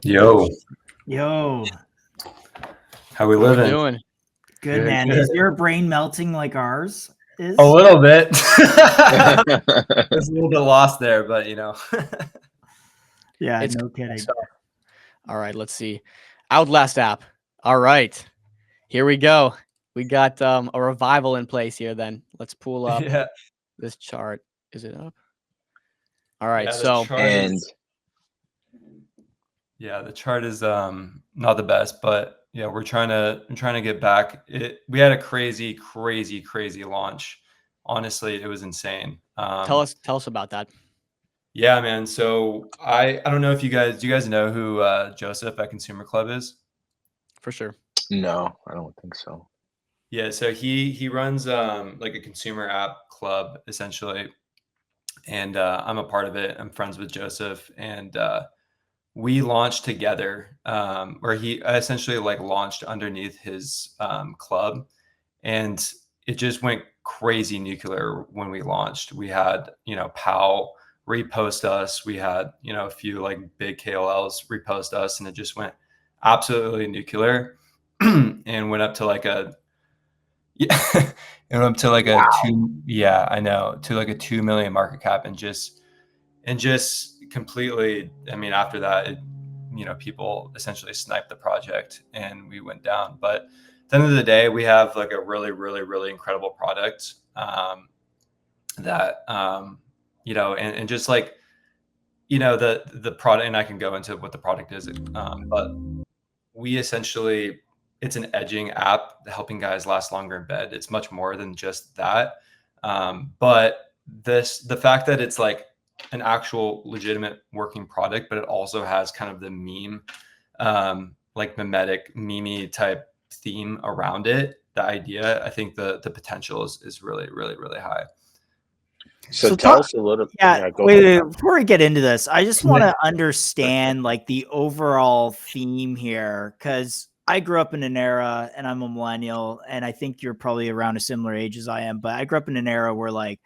Yo, Yo, how we How we living? doing? good man. Good. Is your brain melting like ours is? A little bit. It's a little bit lost there, but Yeah, It's no kidding. all right. Let's see. Outlast app. All right, here we go. We got a revival in place here. Then let's pull up yeah, this chart. Is it up? All right. yeah. The So chart And is the chart is not the best, but yeah, I'm trying to get back. We had a crazy, crazy, crazy launch. Honestly, it was insane. tell us about that. Yeah, man. So I don't know if do you guys know who Joseph at Consumer Club is? For sure. no, I don't think so. Yeah, so he runs like a consumer app club essentially, and I'm a part of it. I'm friends with Joseph, and we launched together, where he essentially like launched underneath his club, and it just went crazy nuclear when we launched. We had Powell repost us. We had a few like big KOLs repost us, and it just went absolutely nuclear, and went up to like a yeah, it went up to like a two. Yeah, I know, to like a 2 million market cap, and just completely. I mean, after that, people essentially sniped the project, and we went down. But at the end of the day, we have like a really, really, really incredible product that and just like the product, and I can go into what the product is, but we essentially it's an edging app helping guys last longer in bed. It's much more than just that. But the fact that it's like an actual legitimate working product, but it also has kind of the meme, like mimetic, meme type theme around it. The idea, I think the potential is really, really, really high. So tell us a little. Yeah, Go wait, ahead. before we get into this, I just want to understand like the overall theme here, because I grew up in an era, and I'm a millennial, and I think you're probably around a similar age as I am, but I grew up in an era where like,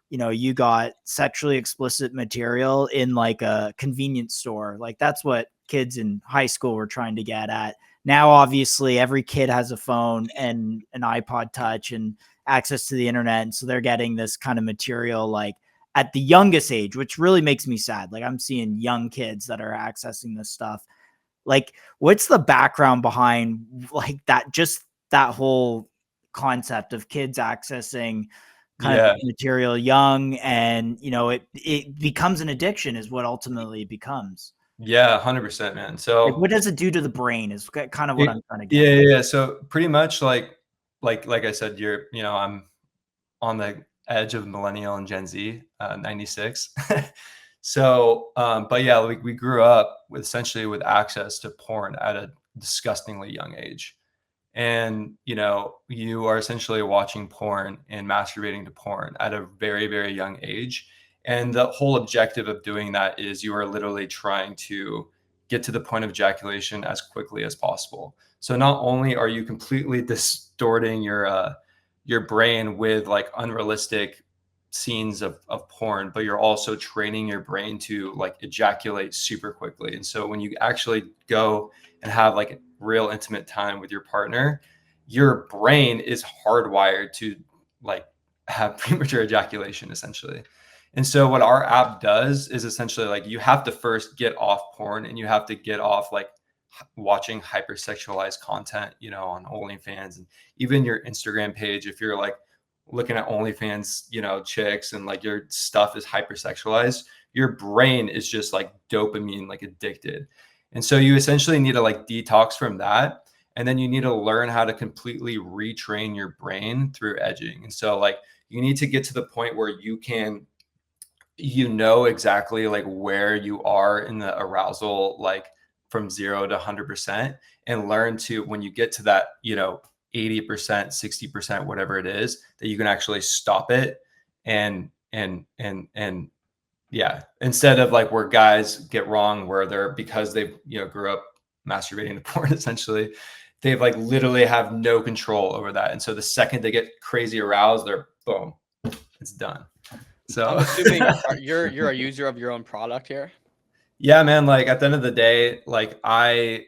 you got sexually explicit material in like a convenience store. Like that's what kids in high school were trying to get at. Now, obviously, every kid has a phone and an iPod Touch and access to the internet. And so they're getting this kind of material like at the youngest age, which really makes me sad. Like I'm seeing young kids that are accessing this stuff. Like, what's the background behind like that, just that whole concept of kids accessing kind of material young, and it becomes an addiction is what ultimately it becomes. Yeah, 100%, man. So like, what does it do to the brain is kind of what I'm trying to get. Yeah. So pretty much like I said, I'm on the edge of millennial and Gen Z, 96. So, but yeah, we grew up essentially with access to porn at a disgustingly young age. And, you are essentially watching porn and masturbating to porn at a very, very young age. And the whole objective of doing that is you are literally trying to get to the point of ejaculation as quickly as possible. So not only are you completely distorting your brain with like unrealistic scenes of porn, but you're also training your brain to like ejaculate super quickly. And so when you actually go and have like real intimate time with your partner, your brain is hardwired to like have premature ejaculation essentially. And so what our app does is essentially like you have to first get off porn, and you have to get off like watching hypersexualized content, on OnlyFans, and even your Instagram page. If you're like looking at OnlyFans, chicks, and like your stuff is hypersexualized, your brain is just like dopamine, like addicted. And so you essentially need to like detox from that. And then you need to learn how to completely retrain your brain through edging. And so like you need to get to the point where you can, exactly like where you are in the arousal, like from 0 to 100%, and learn to, when you get to that, 80%, 60%, whatever it is, that you can actually stop it. And yeah, instead of like where guys get wrong, where they're, because they grew up masturbating to porn, essentially, they've like literally have no control over that. And so the second they get crazy aroused, they're boom, it's done. So I'm assuming you're a user of your own product here. Yeah, man, like at the end of the day, like I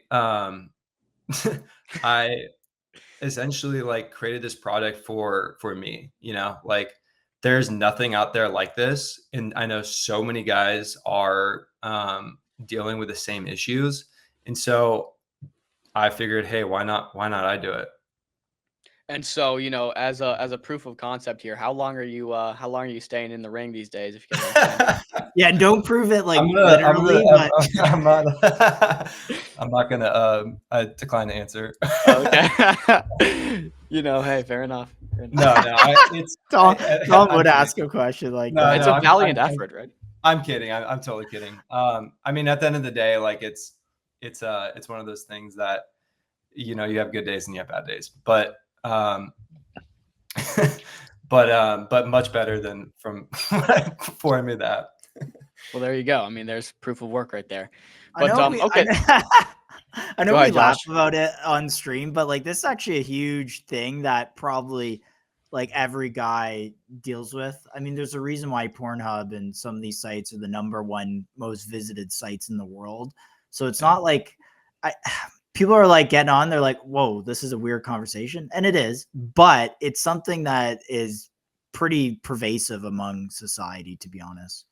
essentially like created this product for me, you know, like there's nothing out there like this. And I know so many guys are dealing with the same issues. And so I figured, hey, why not I do it? And so, as a proof of concept here, how long are you staying in the ring these days, if you can mind sharing? Yeah, and don't prove it like I'm gonna, I'm literally, gonna, but I'm not, I'm not gonna, I decline to answer. Oh, okay. Hey, fair enough. Fair enough. No, it's, Tom I'm would kidding. ask a question like No, that. It's no, a valiant effort, right? I'm kidding. I'm totally kidding. I mean, at the end of the day, like it's one of those things that, you know, you have good days and you have bad days, but, but much better than from before I made that. Well, there you go. I mean, there's proof of work right there. I But know we, okay, I know go we ahead, laugh Josh. about it on stream, but like this is actually a huge thing that probably like every guy deals with. I mean, there's a reason why Pornhub and some of these sites are the #1 most visited sites in the world. So it's not like people are like getting on, they're like, whoa, this is a weird conversation. And it is, but it's something that is pretty pervasive among society, to be honest.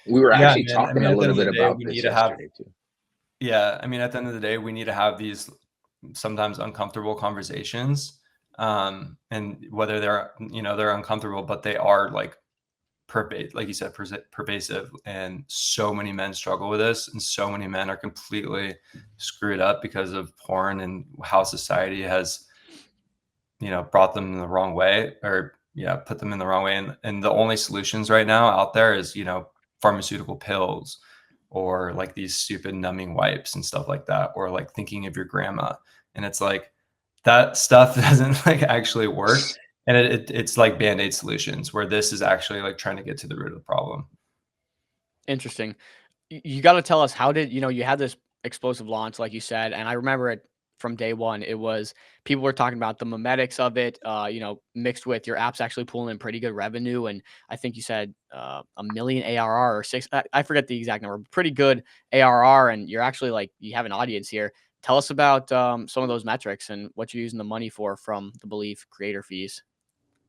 We were Yeah, actually man. I talking mean, a at the little end of bit the day, about we need this to have, yesterday too. yeah, I mean, at the end of the day, we need to have these sometimes uncomfortable conversations. And whether they're, you know, they're uncomfortable, but they are like like you said, pervasive. And so many men struggle with this, and so many men are completely screwed up because of porn and how society has, you know, brought them in the wrong way, or yeah, put them in the wrong way. And the only solutions right now out there is, you know, pharmaceutical pills, or like these stupid numbing wipes and stuff like that, or like thinking of your grandma. And it's like that stuff doesn't like actually work. And it's like band-aid solutions, where this is actually like trying to get to the root of the problem. Interesting. You got to tell us, how did you had this explosive launch, like you said, and I remember it from day one. It was, people were talking about the memetics of it, mixed with your apps actually pulling in pretty good revenue, and I think you said a million ARR or six. I forget the exact number. Pretty good ARR, and you're actually like, you have an audience here. Tell us about some of those metrics and what you're using the money for from the Believe creator fees.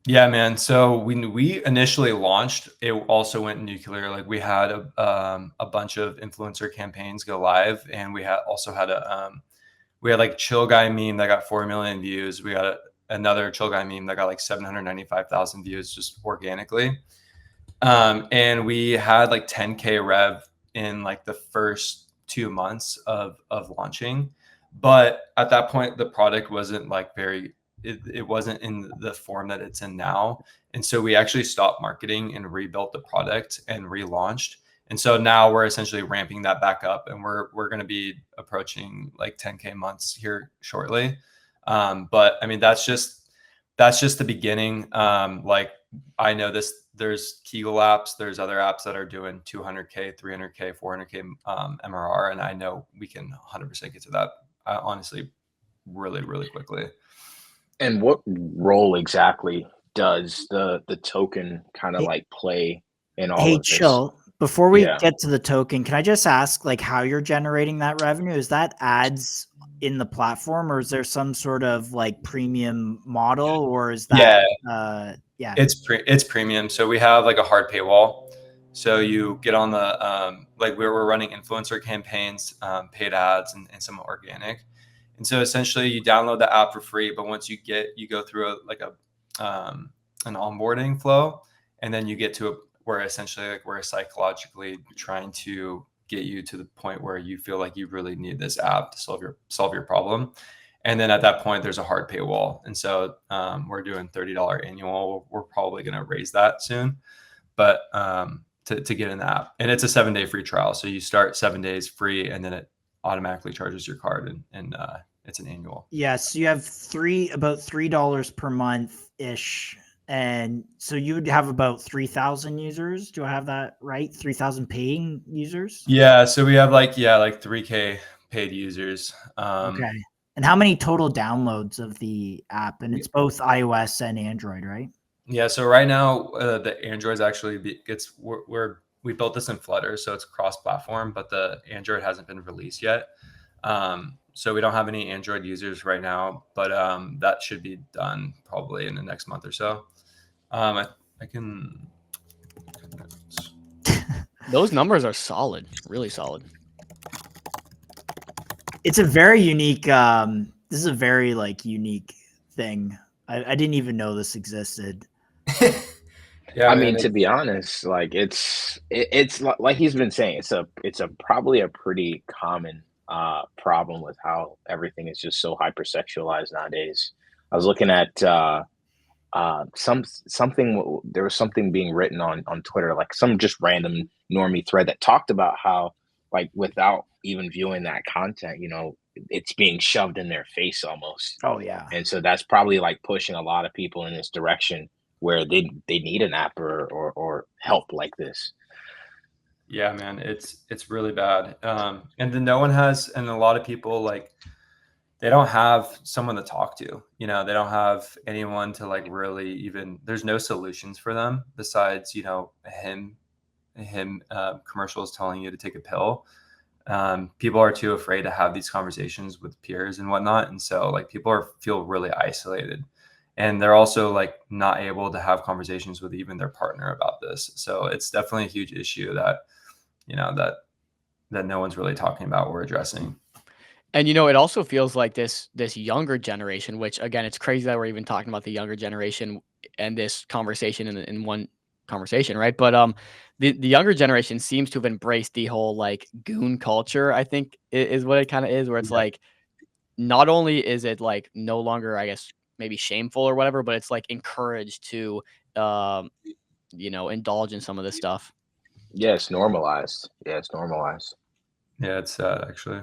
Yeah, man. So when we initially launched, it also went nuclear. Like we had a bunch of influencer campaigns go live, and we had we had like chill guy meme that got 4 million views. We got another chill guy meme that got like 795,000 views just organically. And we had like 10K rev in like the first 2 months of launching. But at that point, the product wasn't like it wasn't in the form that it's in now. And so we actually stopped marketing and rebuilt the product and relaunched. And so now we're essentially ramping that back up, and we're going to be approaching like 10K months here shortly. But I mean, that's just the beginning. Like I know there's Kegel apps, there's other apps that are doing 200K, 300K, 400K MRR, and I know we can 100% get to that. Honestly, really, really quickly. And what role exactly does the token kind of Hey, like play in all hey, of this? chill. Before we Yeah. get to the token, can I just ask like how you're generating that revenue? Is that ads in the platform, or is there some sort of like premium model, or is that yeah. It's premium. So we have like a hard paywall. So you get on the like we're running influencer campaigns, paid ads, and some organic. And so essentially you download the app for free, but once you go through an onboarding flow, and then you get to where essentially like we're psychologically trying to get you to the point where you feel like you really need this app to solve your problem. And then at that point, there's a hard paywall. And so we're doing $30 annual. We're probably going to raise that soon, but to get in the app. And it's a 7-day free trial. So you start 7 days free, and then it automatically charges your card, and it's an annual. Yes, you have about $3 per month ish. And so you would have about 3,000 users. Do I have that right? 3,000 paying users? Yeah. So we have like 3K paid users. Okay. And how many total downloads of the app? And it's both iOS and Android, right? Yeah. So right now, the Android's actually we're we built this in Flutter, so it's cross-platform, but the Android hasn't been released yet. So we don't have any Android users right now, but that should be done probably in the next month or so. I can. Those numbers are solid, really solid. It's a very unique. This is a very like unique thing. I didn't even know this existed. Yeah, I man, mean, to be honest, like it's like he's been saying, it's a probably a pretty common problem with how everything is just so hypersexualized nowadays. I was looking at something, there was something being written on Twitter, like some just random normie thread that talked about how, like, without even viewing that content, it's being shoved in their face almost. Oh yeah. And so that's probably like pushing a lot of people in this direction where they need an app or help like this. Yeah, man, it's really bad. And then no one has, and a lot of people like they don't have someone to talk to. They don't have anyone to like really even. There's no solutions for them besides him commercials telling you to take a pill. People are too afraid to have these conversations with peers and whatnot, and so like people feel really isolated, and they're also like not able to have conversations with even their partner about this. So it's definitely a huge issue that that no one's really talking about or addressing. And it also feels like this younger generation, which again, it's crazy that we're even talking about the younger generation and this conversation in one conversation, right? But the younger generation seems to have embraced the whole like goon culture, I think is what it kind of is, where it's Yeah. like not only is it like no longer, I guess, maybe shameful or whatever, but it's like encouraged to indulge in some of this stuff. Yeah, it's normalized. Yeah, it's normalized. Yeah, it's sad actually.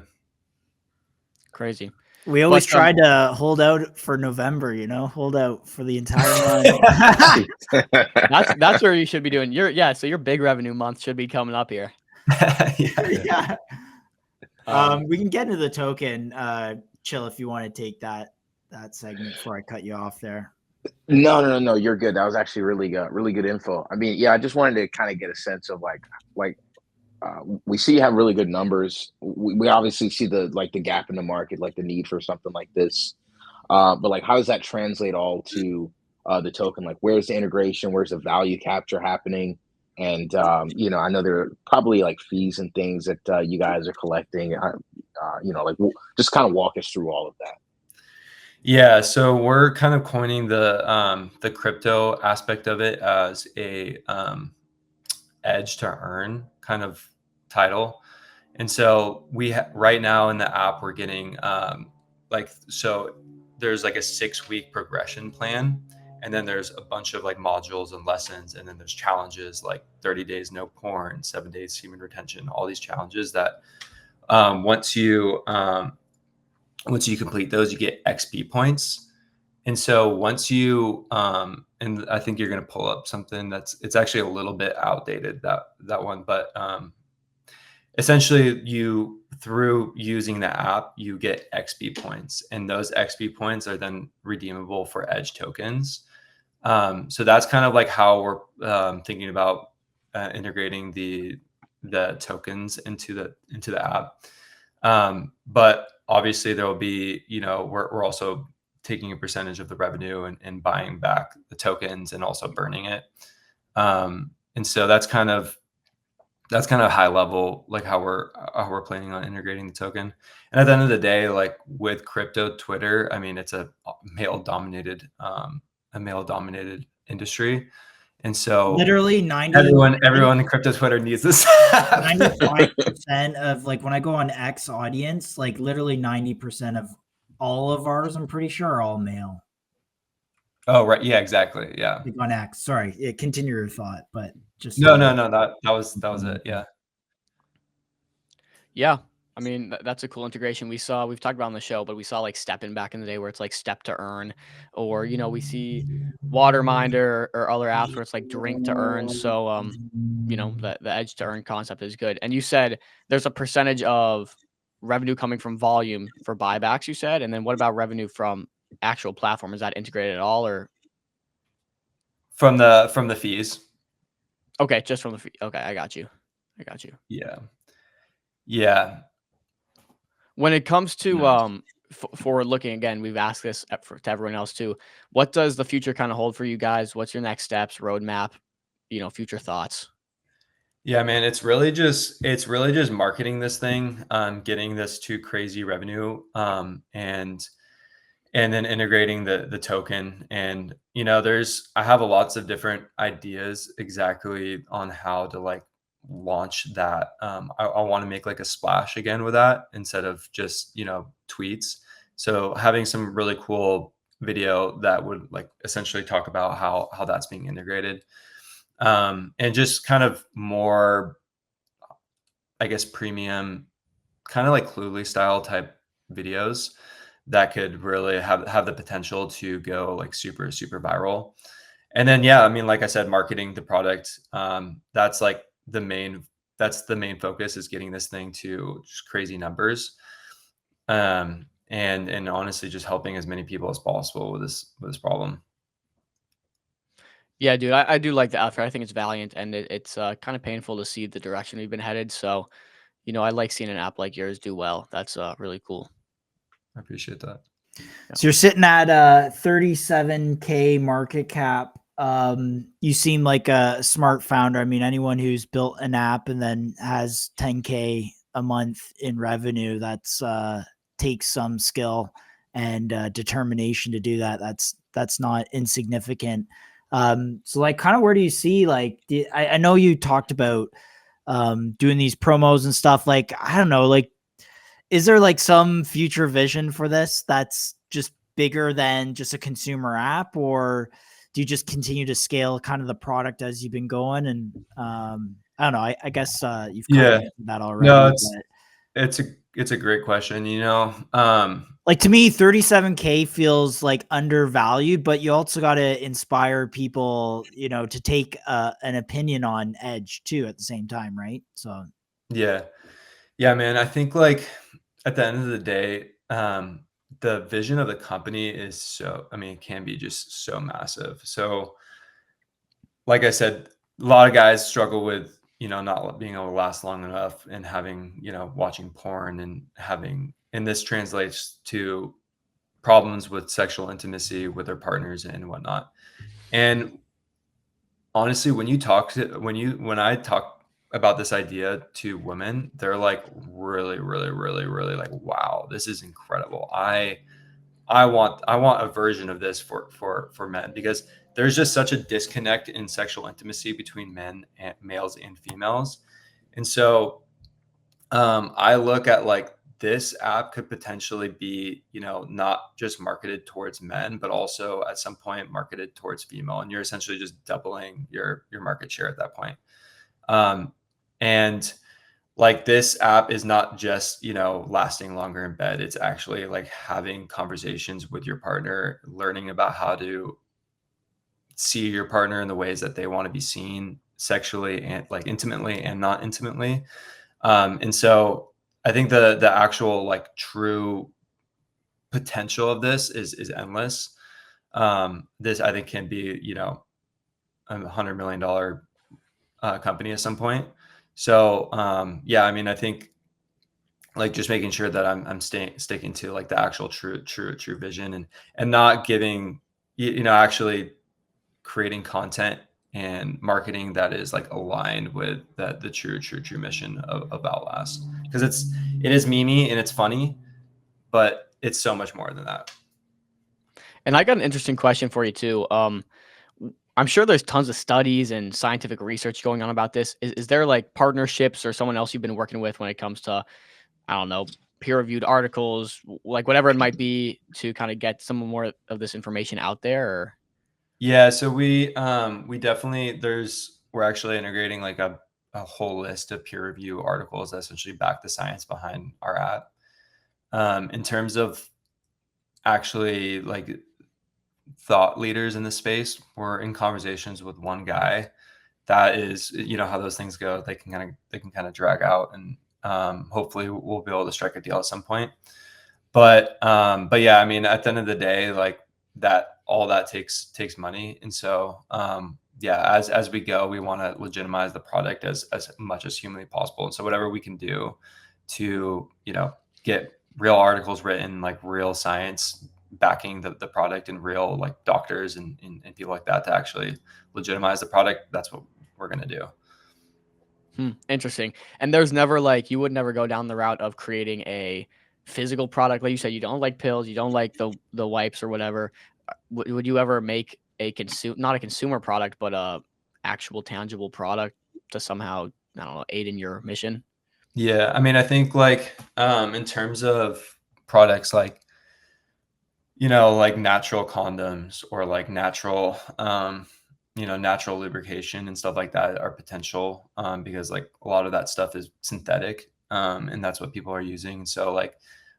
Crazy. We always But, tried to hold out for November, hold out for the entire month. That's where you should be doing so your big revenue month should be coming up here. Yeah. We can get into the token. Chill if you want to take that segment before I cut you off there. No, you're good. That was actually really good info. I mean, yeah, I just wanted to kind of get a sense of like we see you have really good numbers. We obviously see the gap in the market, like the need for something like this. But like, how does that translate all to the token? Like, where's the integration? Where's the value capture happening? And I know there are probably like fees and things that you guys are collecting. Just kind of walk us through all of that. Yeah, so we're kind of coining the crypto aspect of it as a edge to earn kind of title. And so right now in the app we're getting so there's like a 6-week progression plan, and then there's a bunch of like modules and lessons, and then there's challenges like 30 days no porn, 7 days human retention, all these challenges that once you complete those, you get XP points. And so once you and I think you're going to pull up something it's actually a little bit outdated, that one, but essentially through using the app, you get XP points, and those XP points are then redeemable for edge tokens. So that's kind of like how we're thinking about integrating the tokens into the app. But obviously there will be, we're also taking a percentage of the revenue and buying back the tokens and also burning it. And so that's kind of high level, like how we're planning on integrating the token. And at the end of the day, like with crypto Twitter, I mean, it's a male dominated industry. And so literally 90 everyone in crypto Twitter needs this. 95% of like when I go on X audience, like literally 90% of all of ours, I'm pretty sure are all male. Oh, right. Yeah, exactly. Yeah. Like on X. Sorry. Continue your thought, but just No. That was it. Yeah. Yeah. I mean, that's a cool integration. We've talked about on the show, but we saw like Steppin back in the day where it's like step to earn, or, we see Waterminder or other apps where it's like drink to earn. So, the edge to earn concept is good. And you said there's a percentage of revenue coming from volume for buybacks, you said. And then what about revenue from actual platform? Is that integrated at all, or? From the fees? Okay, just from the okay, I got you. Yeah. Yeah. When it comes to Nice. forward looking, again, we've asked this to everyone else too. What does the future kind of hold for you guys? What's your next steps, roadmap, future thoughts? Yeah, man, it's really just marketing this thing, getting this to crazy revenue, and then integrating the token. And I have lots of different ideas exactly on how to like launch that. I want to make like a splash again with that instead of just tweets. So having some really cool video that would like essentially talk about how that's being integrated, and just kind of more, I guess, premium, kind of like Cluely style type videos that could really have the potential to go like super super viral. And then yeah, I mean, like I said, marketing the product. That's like the main focus, is getting this thing to just crazy numbers. And honestly, just helping as many people as possible with this problem. Yeah, dude, I do like the effort. I think it's valiant, and it's kind of painful to see the direction we've been headed. So, I like seeing an app like yours do well. That's really cool. I appreciate that. So you're sitting at a 37K market cap. You seem like a smart founder. I mean, anyone who's built an app and then has 10K a month in revenue, that's takes some skill and determination to do that. That's not insignificant. So like, kind of, where do you see like I know you talked about doing these promos and stuff. Like, I don't know, like, is there like some future vision for this that's just bigger than just a consumer app, or do you just continue to scale kind of the product as you've been going? And I don't know. I guess you've kind of Yeah. answered that No, already. But it's a great question. like, to me, 37K feels like undervalued, but you also got to inspire people, to take an opinion on Edge too at the same time, right? So Yeah. Yeah, man. I think like at the end of the day, the vision of the company is I mean, it can be just so massive. So, like I said, a lot of guys struggle with, not being able to last long enough and having, watching porn and this translates to problems with sexual intimacy with their partners and whatnot. And honestly, when I talk about this idea to women, they're like really, really, really, really like, wow, this is incredible. I want a version of this for men, because there's just such a disconnect in sexual intimacy between males and females. And so I look at like this app could potentially be, not just marketed towards men, but also at some point marketed towards female. And you're essentially just doubling your market share at that point. And like, this app is not just, lasting longer in bed. It's actually like having conversations with your partner, learning about how to see your partner in the ways that they want to be seen sexually and like intimately and not intimately. And so I think the actual like true potential of this is endless. This, I think, can be, $100 million company at some point. So yeah, I mean, I think like just making sure that I'm sticking to like the actual true vision, and not giving, actually creating content and marketing that is like aligned with the true mission of Outlast, because it is memey and it's funny, but it's so much more than that. And I got an interesting question for you too. I'm sure there's tons of studies and scientific research going on about this. Is there like partnerships or someone else you've been working with when it comes to, I don't know, peer-reviewed articles, like whatever it might be, to kind of get some more of this information out there? Or Yeah, so we definitely, we're actually integrating like a whole list of peer review articles that essentially back the science behind our app. In terms of actually like thought leaders in the space, we're in conversations with one guy that is, how those things go. They can kind of drag out, and hopefully we'll be able to strike a deal at some point. But yeah, I mean, at the end of the day, like, that all that takes money. And so yeah, as we go, we want to legitimize the product as much as humanly possible. And so whatever we can do to, get real articles written, like real science backing the product, and real like doctors and people like that to actually legitimize the product, that's what we're gonna do. Interesting. And there's never like you would never go down the route of creating a physical product, like you said. You don't like pills, you don't like the wipes or whatever. Would you ever make a not a consumer product, but a actual tangible product to somehow, I don't know, aid in your mission? Yeah, I mean, I think like in terms of products like, like natural condoms, or like natural natural lubrication and stuff like that are potential, because like a lot of that stuff is synthetic, and that's what people are using. So like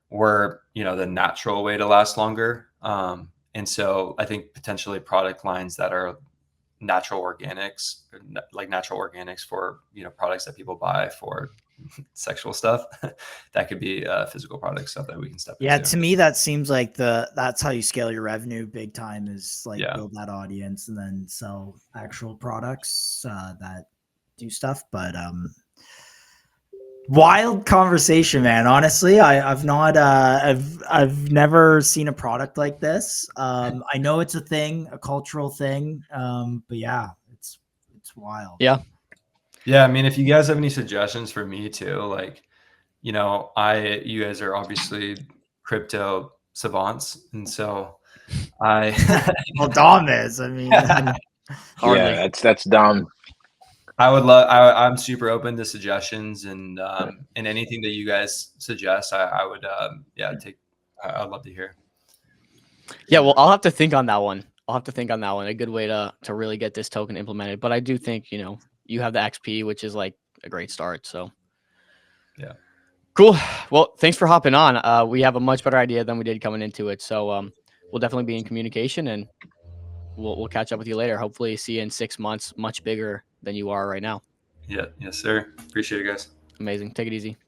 we're, the natural way to last longer. And so I think potentially product lines that are natural organics, like natural organics for, products that people buy for sexual stuff, that could be physical product stuff that we can step Yeah, into. to me that seems like that's how you scale your revenue big time, is like build that audience and then sell actual products that do stuff. But wild conversation, man. Honestly, I've never seen a product like this. I know it's a thing, a cultural thing. But yeah, it's wild. Yeah. Yeah, I mean, if you guys have any suggestions for me too, like, you guys are obviously crypto savants, and so well, Dom is. I mean, Hardly. Yeah, that's dumb. I'm super open to suggestions, and anything that you guys suggest, I would I'd love to hear. Yeah, well, I'll have to think on that one. A good way to really get this token implemented. But I do think, you have the XP, which is like a great start. So yeah. Cool. Well, thanks for hopping on. We have a much better idea than we did coming into it. So we'll definitely be in communication, and we'll catch up with you later. Hopefully see you in 6 months, much bigger than you are right now. Yeah. Yes, sir. Appreciate it, guys. Amazing. Take it easy.